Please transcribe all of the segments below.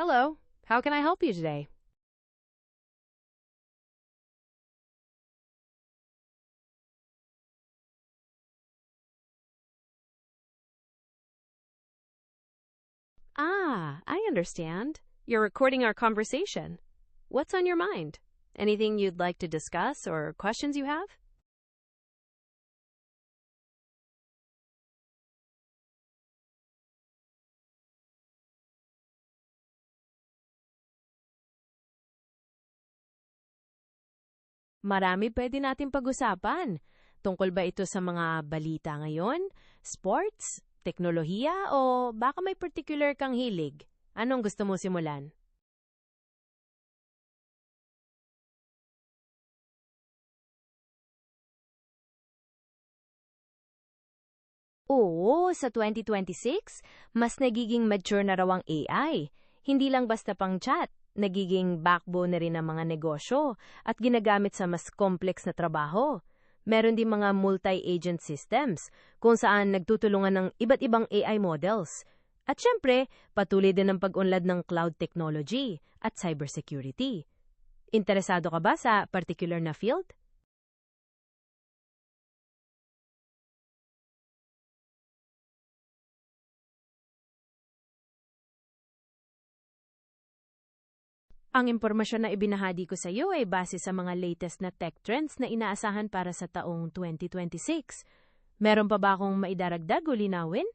Hello, how can I help you today? I understand. You're recording our conversation. What's on your mind? Anything you'd like to discuss or questions you have? Marami pwede natin pag-usapan. Tungkol ba ito sa mga balita ngayon, sports, teknolohiya, o baka may particular kang hilig? Anong gusto mo simulan? Oo, sa 2026, mas nagiging mature na raw ang AI. Hindi lang basta pang chat, nagiging backbone na rin ng mga negosyo at ginagamit sa mas complex na trabaho. Meron din mga multi-agent systems kung saan nagtutulungan ng iba't ibang AI models. At syempre, patuloy din ang pag-unlad ng cloud technology at cybersecurity. Interesado ka ba sa particular na field? Ang impormasyon na ibinahagi ko sa iyo ay base sa mga latest na tech trends na inaasahan para sa taong 2026. Meron pa ba akong maidaragdag o linawin?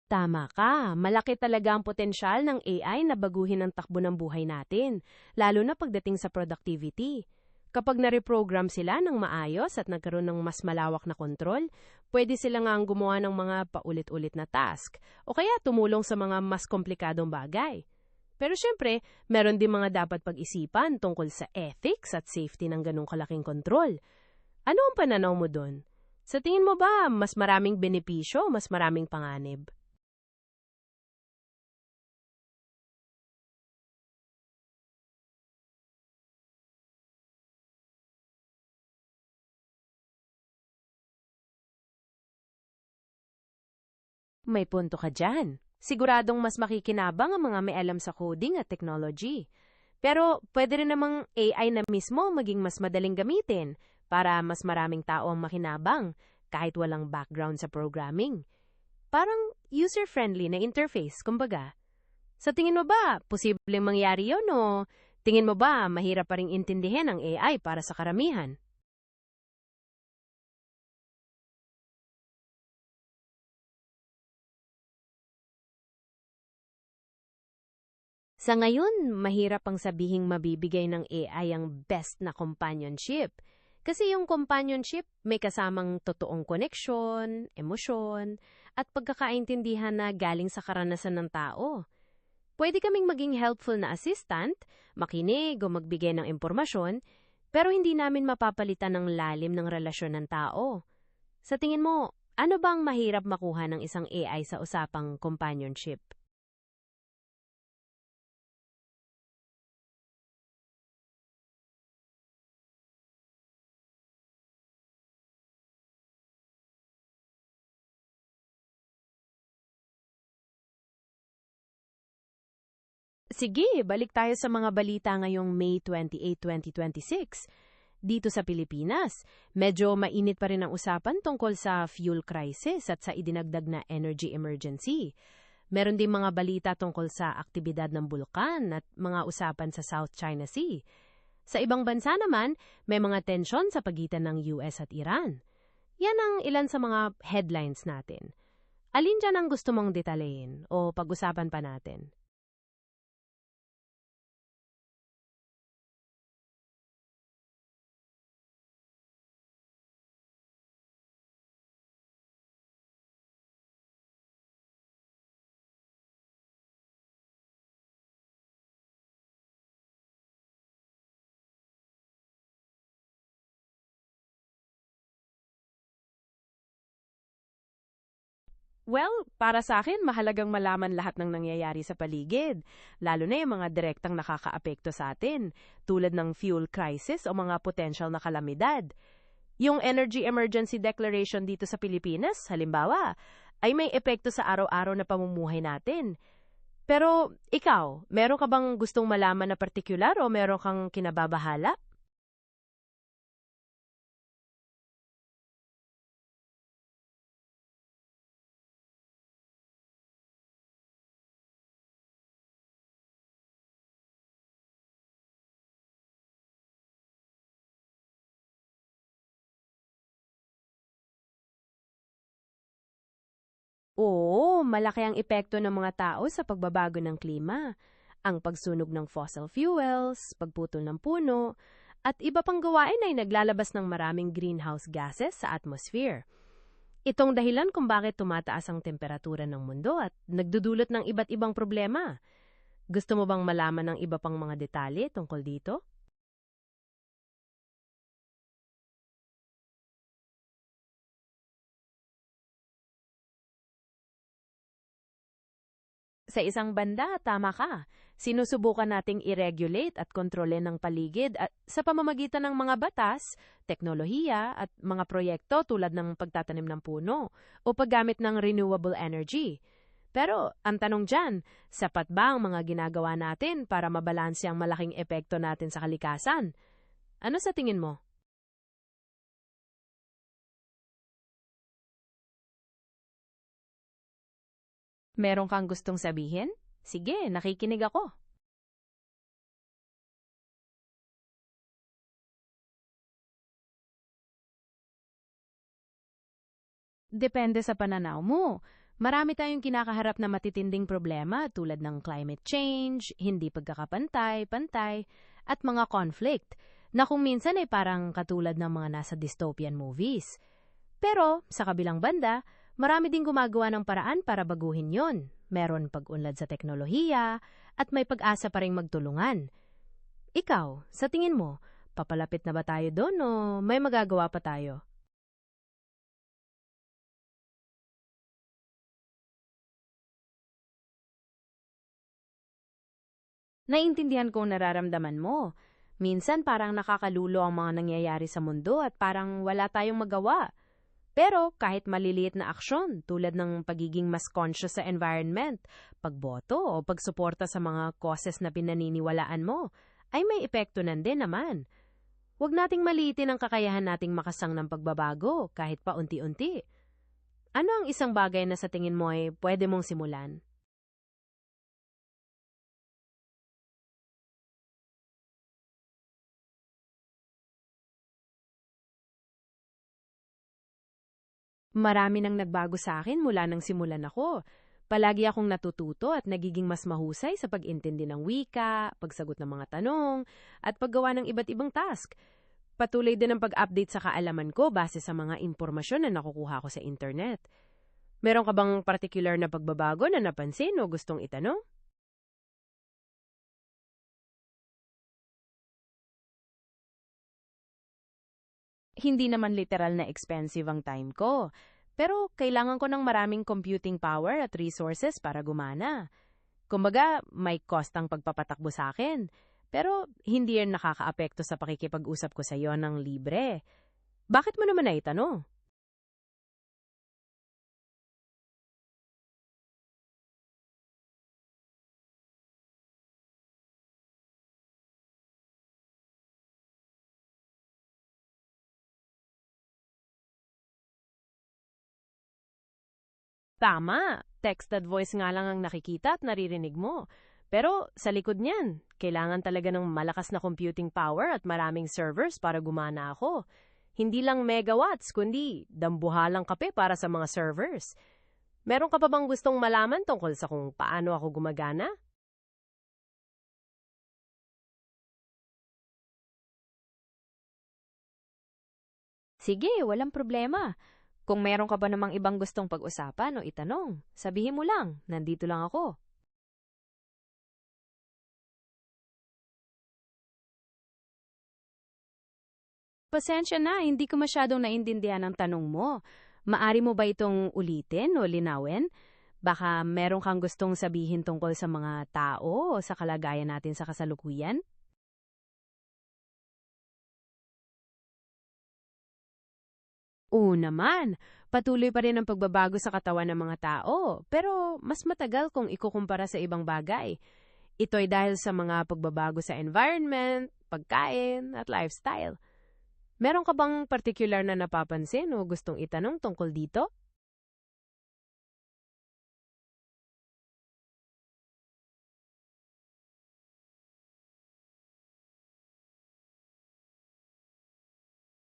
Tama ka, malaki talaga ang potensyal ng AI na baguhin ang takbo ng buhay natin, lalo na pagdating sa productivity. Kapag na-reprogram sila ng maayos at nagkaroon ng mas malawak na kontrol, pwede sila nga ang gumawa ng mga paulit-ulit na task o kaya tumulong sa mga mas komplikadong bagay. Pero syempre, meron din mga dapat pag-isipan tungkol sa ethics at safety ng ganong kalaking kontrol. Ano ang pananaw mo doon? Sa tingin mo ba mas maraming benepisyo o mas maraming panganib? May punto ka dyan. Siguradong mas makikinabang ang mga may alam sa coding at technology. Pero pwede rin namang AI na mismo maging mas madaling gamitin para mas maraming tao ang makinabang kahit walang background sa programming. Parang user-friendly na interface, kumbaga. Sa tingin mo ba, posibleng mangyari yun o tingin mo ba mahirap pa rin intindihin ang AI para sa karamihan? Sa ngayon, mahirap ang sabihing mabibigay ng AI ang best na companionship. Kasi yung companionship may kasamang totoong koneksyon, emosyon, at pagkakaintindihan na galing sa karanasan ng tao. Pwede kaming maging helpful na assistant, makinig o magbigay ng impormasyon, pero hindi namin mapapalitan ng lalim ng relasyon ng tao. Sa tingin mo, ano bang mahirap makuha ng isang AI sa usapang companionship? Sige, balik tayo sa mga balita ngayong May 28, 2026. Dito sa Pilipinas, medyo mainit pa rin ang usapan tungkol sa fuel crisis at sa idinagdag na energy emergency. Meron din mga balita tungkol sa aktibidad ng bulkan at mga usapan sa South China Sea. Sa ibang bansa naman, may mga tensyon sa pagitan ng US at Iran. Yan ang ilan sa mga headlines natin. Alin dyan ang gusto mong detalyin o pag-usapan pa natin? Well, para sa akin, mahalagang malaman lahat ng nangyayari sa paligid, lalo na yung mga direktang nakakaapekto sa atin, tulad ng fuel crisis o mga potential na kalamidad. Yung Energy Emergency Declaration dito sa Pilipinas, halimbawa, ay may epekto sa araw-araw na pamumuhay natin. Pero ikaw, meron ka bang gustong malaman na partikular o meron kang kinababahala? Oo, malaki ang epekto ng mga tao sa pagbabago ng klima. Ang pagsunog ng fossil fuels, pagputol ng puno, at iba pang gawain ay naglalabas ng maraming greenhouse gases sa atmosphere. Itong dahilan kung bakit tumataas ang temperatura ng mundo at nagdudulot ng iba't ibang problema. Gusto mo bang malaman ng iba pang mga detalye tungkol dito? Sa isang banda, tama ka. Sinusubukan nating i-regulate at kontrolin ng paligid at sa pamamagitan ng mga batas, teknolohiya at mga proyekto tulad ng pagtatanim ng puno o paggamit ng renewable energy. Pero ang tanong dyan, sapat ba ang mga ginagawa natin para mabalanse ang malaking epekto natin sa kalikasan? Ano sa tingin mo? Meron kang gustong sabihin? Sige, nakikinig ako. Depende sa pananaw mo. Marami tayong kinakaharap na matitinding problema tulad ng climate change, hindi pagkakapantay-pantay, at mga conflict na kung minsan ay parang katulad ng mga nasa dystopian movies. Pero sa kabilang banda, marami ding gumagawa ng paraan para baguhin yon. Meron pag-unlad sa teknolohiya at may pag-asa pa ring magtulungan. Ikaw, sa tingin mo, papalapit na ba tayo doon o may magagawa pa tayo? Naintindihan kong nararamdaman mo. Minsan parang nakakalulo ang mga nangyayari sa mundo at parang wala tayong magawa. Pero kahit maliliit na aksyon tulad ng pagiging mas conscious sa environment, pagboto o pagsuporta sa mga causes na pinaniniwalaan mo, ay may epekto nan din naman. Huwag nating maliitin ang kakayahan nating makasang ng pagbabago kahit pa unti-unti. Ano ang isang bagay na sa tingin mo ay pwede mong simulan? Marami nang nagbago sa akin mula nang simulan ako. Palagi akong natututo at nagiging mas mahusay sa pag-intindi ng wika, pagsagot ng mga tanong, at paggawa ng iba't ibang task. Patuloy din ang pag-update sa kaalaman ko base sa mga impormasyon na nakukuha ko sa internet. Meron ka bang particular na pagbabago na napansin o gustong itanong? Hindi naman literal na expensive ang time ko. Pero kailangan ko ng maraming computing power at resources para gumana. Kumbaga, may cost ang pagpapatakbo sa akin. Pero hindi yan nakakaapekto sa pakikipag-usap ko sa iyo ng libre. Bakit mo naman naitanong? Tama, texted voice nga lang ang nakikita at naririnig mo. Pero sa likod niyan, kailangan talaga ng malakas na computing power at maraming servers para gumana ako. Hindi lang megawatts, kundi dambuhalang kape para sa mga servers. Meron ka pa bang gustong malaman tungkol sa kung paano ako gumagana? Sige, walang problema. Kung meron ka ba namang ibang gustong pag-usapan o itanong, sabihin mo lang, nandito lang ako. Pasensya na, hindi ko masyadong naintindihan ang tanong mo. Maari mo ba itong ulitin o linawin? Baka meron kang gustong sabihin tungkol sa mga tao o sa kalagayan natin sa kasalukuyan? Oo naman, patuloy pa rin ang pagbabago sa katawan ng mga tao, pero mas matagal kung ikukumpara sa ibang bagay. Ito ay dahil sa mga pagbabago sa environment, pagkain, at lifestyle. Meron ka bang particular na napapansin o gustong itanong tungkol dito?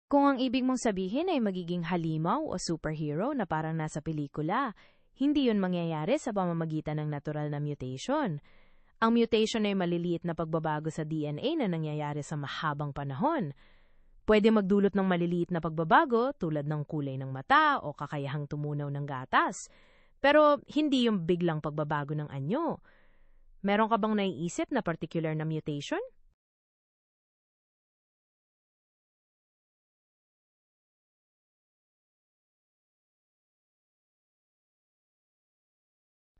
Kung ang ibig mong sabihin ay magiging halimaw o superhero na parang nasa pelikula, hindi yun mangyayari sa pamamagitan ng natural na mutation. Ang mutation ay maliliit na pagbabago sa DNA na nangyayari sa mahabang panahon. Pwede magdulot ng maliliit na pagbabago tulad ng kulay ng mata o kakayahang tumunaw ng gatas. Pero hindi yung biglang pagbabago ng anyo. Meron ka bang naiisip na particular na mutation?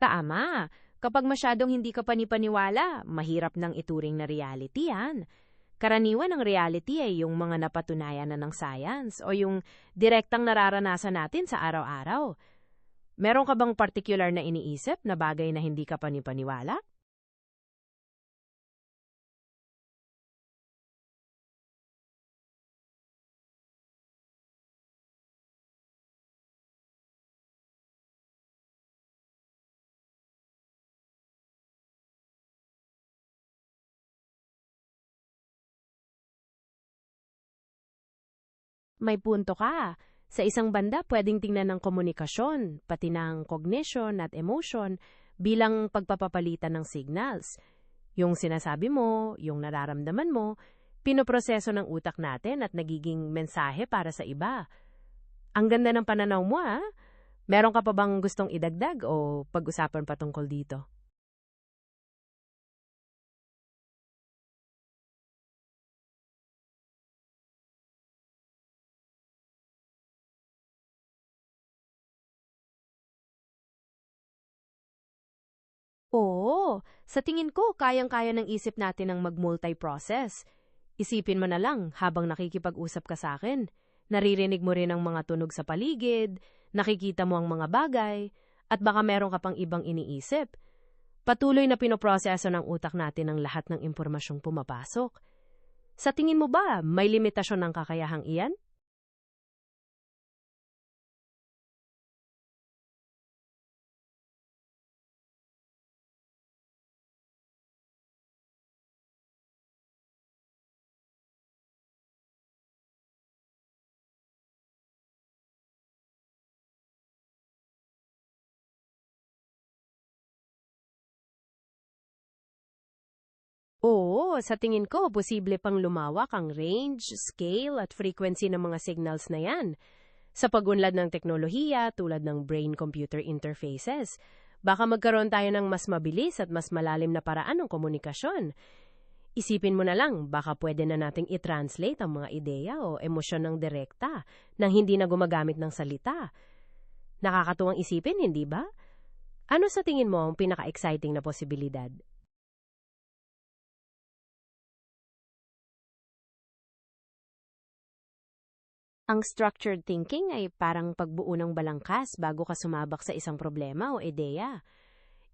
Tama. Kapag masyadong hindi ka panipaniwala, mahirap nang ituring na reality yan. Karaniwan ng reality ay yung mga napatunayan na ng science o yung direktang nararanasan natin sa araw-araw. Meron ka bang particular na iniisip na bagay na hindi ka panipaniwala? May punto ka. Sa isang banda, pwedeng tingnan ng komunikasyon, pati ng cognition at emotion bilang pagpapapalitan ng signals. Yung sinasabi mo, yung nararamdaman mo, pinoproseso ng utak natin at nagiging mensahe para sa iba. Ang ganda ng pananaw mo, ah. Meron ka pa bang gustong idagdag o pag-usapan pa tungkol dito? Oo, sa tingin ko, kayang-kaya ng isip natin ang mag-multi-process. Isipin mo na lang habang nakikipag-usap ka sa akin. Naririnig mo rin ang mga tunog sa paligid, nakikita mo ang mga bagay, at baka meron ka pang ibang iniisip. Patuloy na pinoproseso ng utak natin ang lahat ng impormasyong pumapasok. Sa tingin mo ba, may limitasyon ng kakayahang iyan? Oo, sa tingin ko, posible pang lumawak ang range, scale at frequency ng mga signals na yan. Sa pagunlad ng teknolohiya tulad ng brain-computer interfaces, baka magkaroon tayo ng mas mabilis at mas malalim na paraan ng komunikasyon. Isipin mo na lang, baka pwede na nating i-translate ang mga ideya o emosyon ng direkta nang hindi na gumagamit ng salita. Nakakatuwang isipin, hindi ba? Ano sa tingin mo ang pinaka-exciting na posibilidad? Ang structured thinking ay parang pagbuo ng balangkas bago ka sumabak sa isang problema o ideya.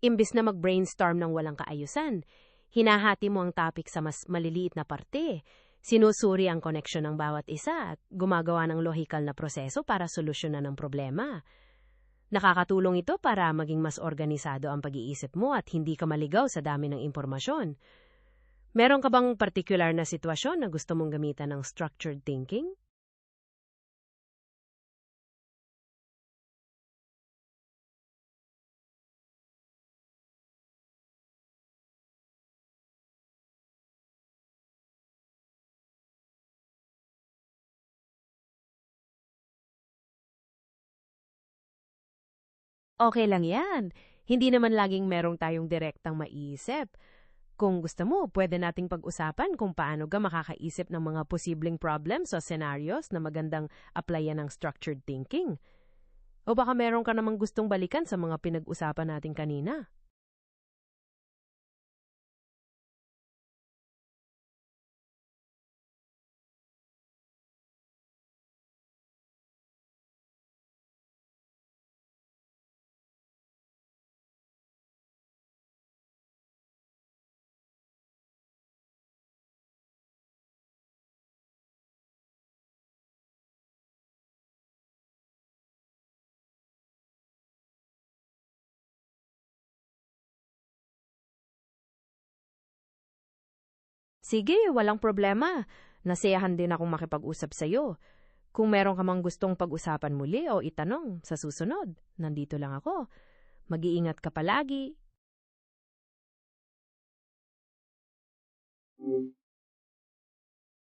Imbis na mag-brainstorm ng walang kaayusan, hinahati mo ang topic sa mas maliliit na parte. Sinusuri ang koneksyon ng bawat isa at gumagawa ng lohikal na proseso para solusyonan ang problema. Nakakatulong ito para maging mas organisado ang pag-iisip mo at hindi ka maligaw sa dami ng impormasyon. Meron ka bang particular na sitwasyon na gusto mong gamitan ng structured thinking? Okay lang yan. Hindi naman laging merong tayong direktang maiisip. Kung gusto mo, pwede nating pag-usapan kung paano ka makakaisip ng mga posibleng problems o scenarios na magandang applyan ng structured thinking. O baka meron ka namang gustong balikan sa mga pinag-usapan natin kanina? Sige, walang problema. Nasiyahan din akong makipag-usap sa'yo. Kung meron ka mang gustong pag-usapan muli o itanong sa susunod, nandito lang ako. Mag-iingat ka palagi.